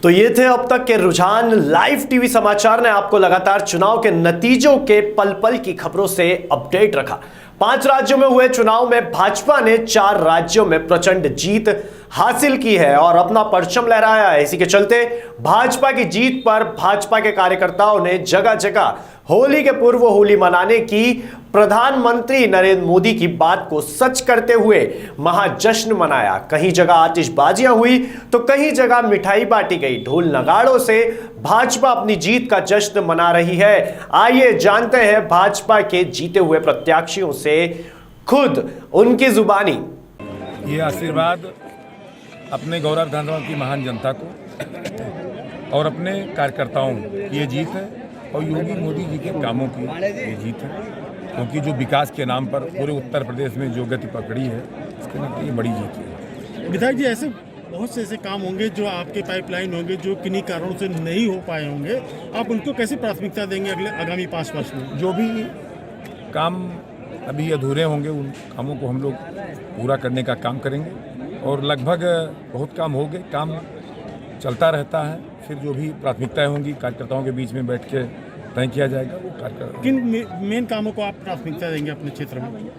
तो ये थे अब तक के रुझान। लाइव टीवी समाचार ने आपको लगातार चुनाव के नतीजों के पल पल की खबरों से अपडेट रखा। 5 राज्यों में हुए चुनाव में भाजपा ने 4 राज्यों में प्रचंड जीत हासिल की है और अपना परचम लहराया है। इसी के चलते भाजपा की जीत पर भाजपा के कार्यकर्ताओं ने जगह जगह होली के पूर्व होली मनाने की प्रधानमंत्री नरेंद्र मोदी की बात को सच करते हुए महाजश्न मनाया। कहीं जगह आतिशबाजियां हुई तो कहीं जगह मिठाई बांटी गई। ढोल नगाड़ों से भाजपा अपनी जीत का जश्न मना रही है। आइए जानते हैं भाजपा के जीते हुए प्रत्याशियों से खुद उनकी जुबानी। ये आशीर्वाद अपने गौरव विधानसभा की महान जनता को और अपने कार्यकर्ताओं की ये जीत है और योगी मोदी जी के कामों की ये जीत है, क्योंकि जो विकास के नाम पर पूरे उत्तर प्रदेश में जो गति पकड़ी है इसके नाम ये बड़ी जीत है। विधायक जी, ऐसे बहुत से ऐसे काम होंगे जो आपके पाइपलाइन होंगे जो किन्हीं कारणों से नहीं हो पाए होंगे, आप उनको कैसे प्राथमिकता देंगे अगले आगामी 5 वर्ष में? जो भी काम अभी अधूरे होंगे उन कामों को हम लोग पूरा करने का काम करेंगे और लगभग बहुत काम हो गए, काम चलता रहता है। फिर जो भी प्राथमिकताएं होंगी कार्यकर्ताओं के बीच में बैठ के तय किया जाएगा। वो कार्यकर्ता किन मेन कामों को आप प्राथमिकता देंगे अपने क्षेत्र में?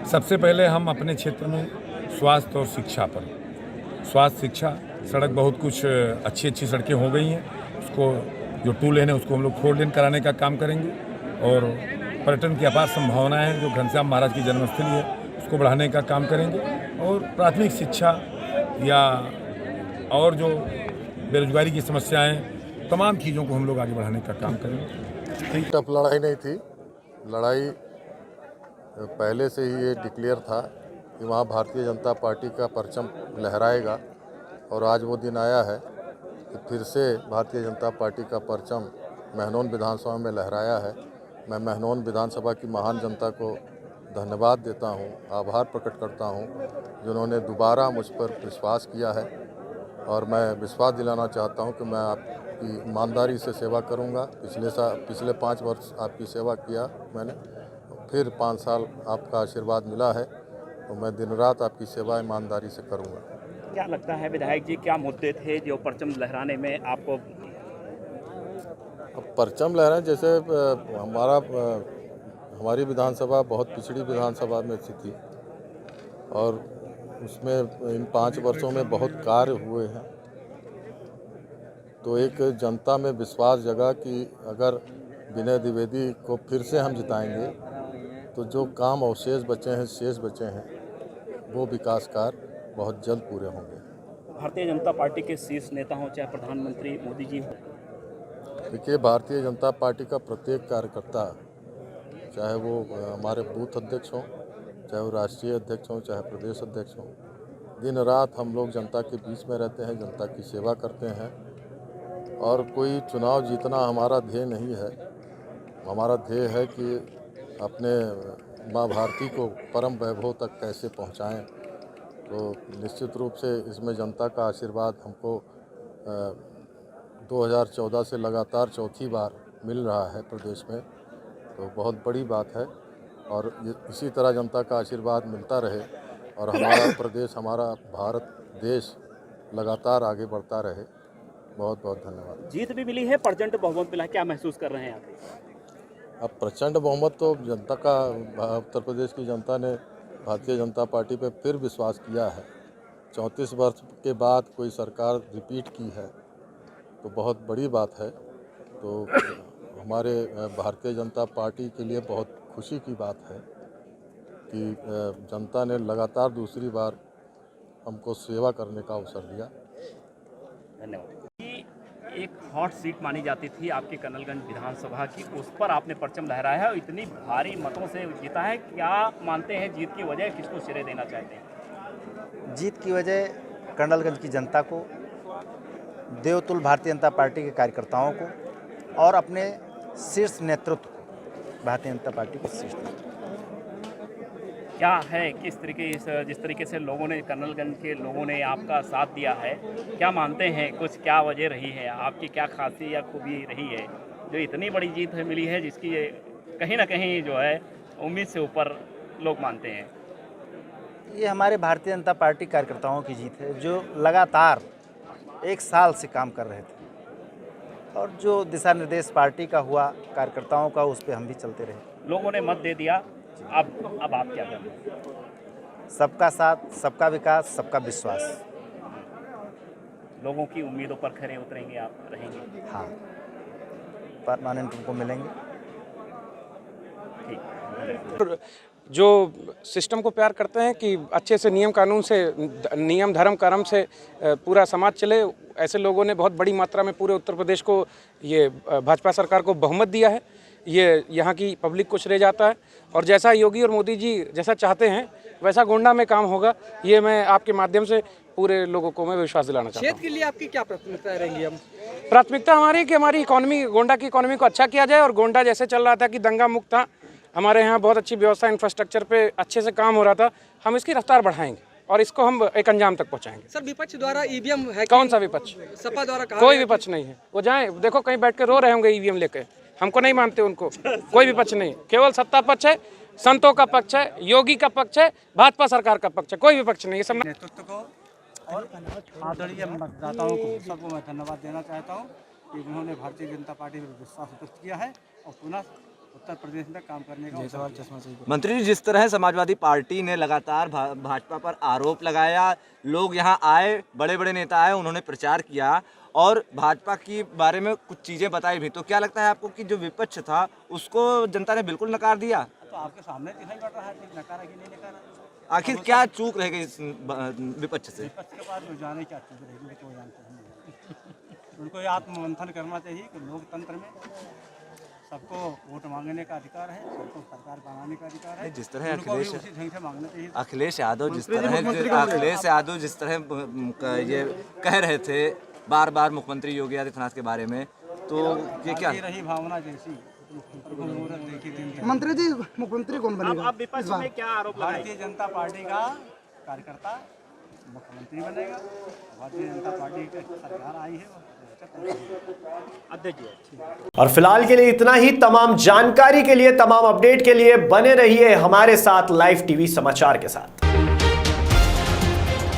सबसे पहले हम अपने क्षेत्र में स्वास्थ्य और शिक्षा पर, स्वास्थ्य शिक्षा सड़क बहुत कुछ अच्छी सड़कें हो गई हैं, उसको जो 2 लेन है उसको हम लोग 4 लेन कराने का काम करेंगे और पर्यटन की अपार संभावनाएं हैं जो घनश्याम महाराज की जन्मस्थली है उसको बढ़ाने का काम करेंगे और प्राथमिक शिक्षा या और जो बेरोजगारी की समस्याएं तमाम चीज़ों को हम लोग आगे बढ़ाने का काम करेंगे। टफ लड़ाई नहीं थी, लड़ाई पहले से ही ये डिक्लेयर था कि वहाँ भारतीय जनता पार्टी का परचम लहराएगा और आज वो दिन आया है कि फिर से भारतीय जनता पार्टी का परचम महनौन विधानसभा में लहराया है। मैं महनौन विधानसभा की महान जनता को धन्यवाद देता हूँ, आभार प्रकट करता हूँ जिन्होंने दोबारा मुझ पर विश्वास किया है और मैं विश्वास दिलाना चाहता हूँ कि मैं आपकी ईमानदारी से सेवा करूँगा। पिछले 5 वर्ष आपकी सेवा किया मैंने, फिर 5 साल आपका आशीर्वाद मिला है तो मैं दिन रात आपकी सेवा ईमानदारी से करूँगा। क्या लगता है विधायक जी, क्या मुद्दे थे जो परचम लहराने में आपको? अब परचम लहराने जैसे हमारी विधानसभा बहुत पिछड़ी विधानसभा में थी और उसमें इन 5 वर्षों में बहुत कार्य हुए हैं, तो एक जनता में विश्वास जगा कि अगर विनय द्विवेदी को फिर से हम जिताएंगे तो जो काम अवशेष बचे हैं, शेष बचे हैं, वो विकास कार्य बहुत जल्द पूरे होंगे। भारतीय जनता पार्टी के शीर्ष नेता हों चाहे प्रधानमंत्री मोदी जी हों, देखिए भारतीय जनता पार्टी का प्रत्येक कार्यकर्ता, चाहे वो हमारे बूथ अध्यक्ष हों, चाहे वो राष्ट्रीय अध्यक्ष हों, चाहे प्रदेश अध्यक्ष हों, दिन रात हम लोग जनता के बीच में रहते हैं, जनता की सेवा करते हैं और कोई चुनाव जीतना हमारा ध्येय नहीं है। हमारा ध्येय है कि अपने माँ भारती को परम वैभव तक कैसे पहुँचाएँ। तो निश्चित रूप से इसमें जनता का आशीर्वाद हमको 2014 से लगातार चौथी बार मिल रहा है प्रदेश में, तो बहुत बड़ी बात है और इसी तरह जनता का आशीर्वाद मिलता रहे और हमारा प्रदेश, हमारा भारत देश लगातार आगे बढ़ता रहे। बहुत बहुत धन्यवाद। जीत भी मिली है, प्रचंड बहुमत मिला है, क्या महसूस कर रहे हैं आप? अब प्रचंड बहुमत तो जनता का, उत्तर प्रदेश की जनता ने भारतीय जनता पार्टी पर फिर विश्वास किया है। 34 वर्ष के बाद कोई सरकार रिपीट की है तो बहुत बड़ी बात है। तो हमारे भारतीय जनता पार्टी के लिए बहुत खुशी की बात है कि जनता ने लगातार दूसरी बार हमको सेवा करने का अवसर दिया। धन्यवाद। एक हॉट सीट मानी जाती थी आपकी कर्नलगंज विधानसभा की, उस पर आपने परचम लहराया है और इतनी भारी मतों से जीता है। क्या मानते हैं जीत की वजह, किसको श्रेय देना चाहते हैं? जीत की वजह कर्नलगंज की जनता को, देवतुल्य भारतीय जनता पार्टी के कार्यकर्ताओं को और अपने शीर्ष नेतृत्व को, भारतीय जनता पार्टी के शीर्ष नेतृत्व। क्या है किस तरीके जिस तरीके से लोगों ने, कर्नलगंज के लोगों ने आपका साथ दिया है, क्या मानते हैं कुछ क्या वजह रही है, आपकी क्या खासी या खूबी रही है जो इतनी बड़ी जीत मिली है, जिसकी कहीं ना कहीं जो है उम्मीद से ऊपर लोग मानते हैं? ये हमारे भारतीय जनता पार्टी कार्यकर्ताओं की जीत है जो लगातार 1 साल से काम कर रहे थे और जो दिशा निर्देश पार्टी का हुआ, कार्यकर्ताओं का, उस पर हम भी चलते रहे। लोगों ने मत दे दिया, अब आप क्या करें? सबका साथ, सबका विकास, सबका विश्वास। लोगों की उम्मीदों पर खरे उतरेंगे, आप रहेंगे? हाँ, परमानेंट उनको मिलेंगे। ठीक। जो सिस्टम को प्यार करते हैं कि अच्छे से नियम कानून से, नियम धर्म कर्म से पूरा समाज चले, ऐसे लोगों ने बहुत बड़ी मात्रा में पूरे उत्तर प्रदेश को, ये भाजपा सरकार को बहुमत दिया है। ये यहाँ की पब्लिक को श्रेय जाता है और जैसा योगी और मोदी जी जैसा चाहते हैं वैसा गोंडा में काम होगा, ये मैं आपके माध्यम से पूरे लोगों को मैं विश्वास दिलाना चाहता हूँ। क्षेत्र के लिए आपकी क्या प्राथमिकता रहेंगी? हम प्राथमिकता हमारी कि हमारी इकॉनमी, गोंडा की इकॉनमी को अच्छा किया जाए और गोंडा जैसे चल रहा था कि दंगा मुक्त था, हमारे यहाँ बहुत अच्छी व्यवस्था, इंफ्रास्ट्रक्चर पे अच्छे से काम हो रहा था, हम इसकी रफ्तार बढ़ाएंगे और इसको हम एक अंजाम तक पहुँचाएंगे। सर, विपक्ष द्वारा ईवीएम है, कौन सा विपक्ष? सपा द्वारा कहा कोई गया विपक्ष नहीं है, वो जाएं, देखो कहीं बैठ के रो रहे होंगे ईवीएम लेके, हमको नहीं मानते उनको। कोई विपक्ष नहीं, केवल सत्ता पक्ष है, संतों का पक्ष है, योगी का पक्ष है, भाजपा सरकार का पक्ष है, कोई विपक्ष नहीं। ये सब नेतृत्व को और आदरणीय मतदाताओं को सबको मैं धन्यवाद देना चाहता हूँ कि उन्होंने भारतीय जनता पार्टी पर विश्वास व्यक्त किया है और पुनः उत्तर प्रदेश में काम करने का सवाल चश्मा चाहिए। मंत्री जी, जिस तरह समाजवादी पार्टी ने लगातार भाजपा पर आरोप लगाया, लोग यहाँ आए, बड़े बड़े नेता आए, उन्होंने प्रचार किया और भाजपा के बारे में कुछ चीज़ें बताई भी, तो क्या लगता है आपको कि जो विपक्ष था उसको जनता ने बिल्कुल नकार दिया? तो आपके सामने दिखाई पड़ रहा है कि नकारा कि नहीं नकारा। आखिर क्या चूक रह गई इस विपक्ष से? विपक्ष के पास जो जाने क्या चीज़ रहेगी वो जानते हैं। उनको ये आत्ममंथन करना चाहिए कि लोकतंत्र में सबको वोट मांगने का अधिकार है, सबको सरकार बनाने का अधिकार है। जिस तरह उनको भी उसी ढंग से मांगना चाहिए। अखिलेश यादव जिस तरह ये कह रहे थे बार बार मुख्यमंत्री योगी आदित्यनाथ के बारे में, तो ये क्या रही भावना जैसी मंत्री जी, मुख्यमंत्री कौन बनेगा? अब विपक्ष में क्या आरोप लगाए? भारतीय जनता पार्टी का कार्यकर्ता मुख्यमंत्री बनेगा। भारतीय जनता पार्टी की सरकार आई है, अध्यक्ष जी। और फिलहाल के लिए इतना ही। तमाम जानकारी के लिए, तमाम अपडेट के लिए बने रहिए हमारे साथ लाइव टीवी समाचार के साथ।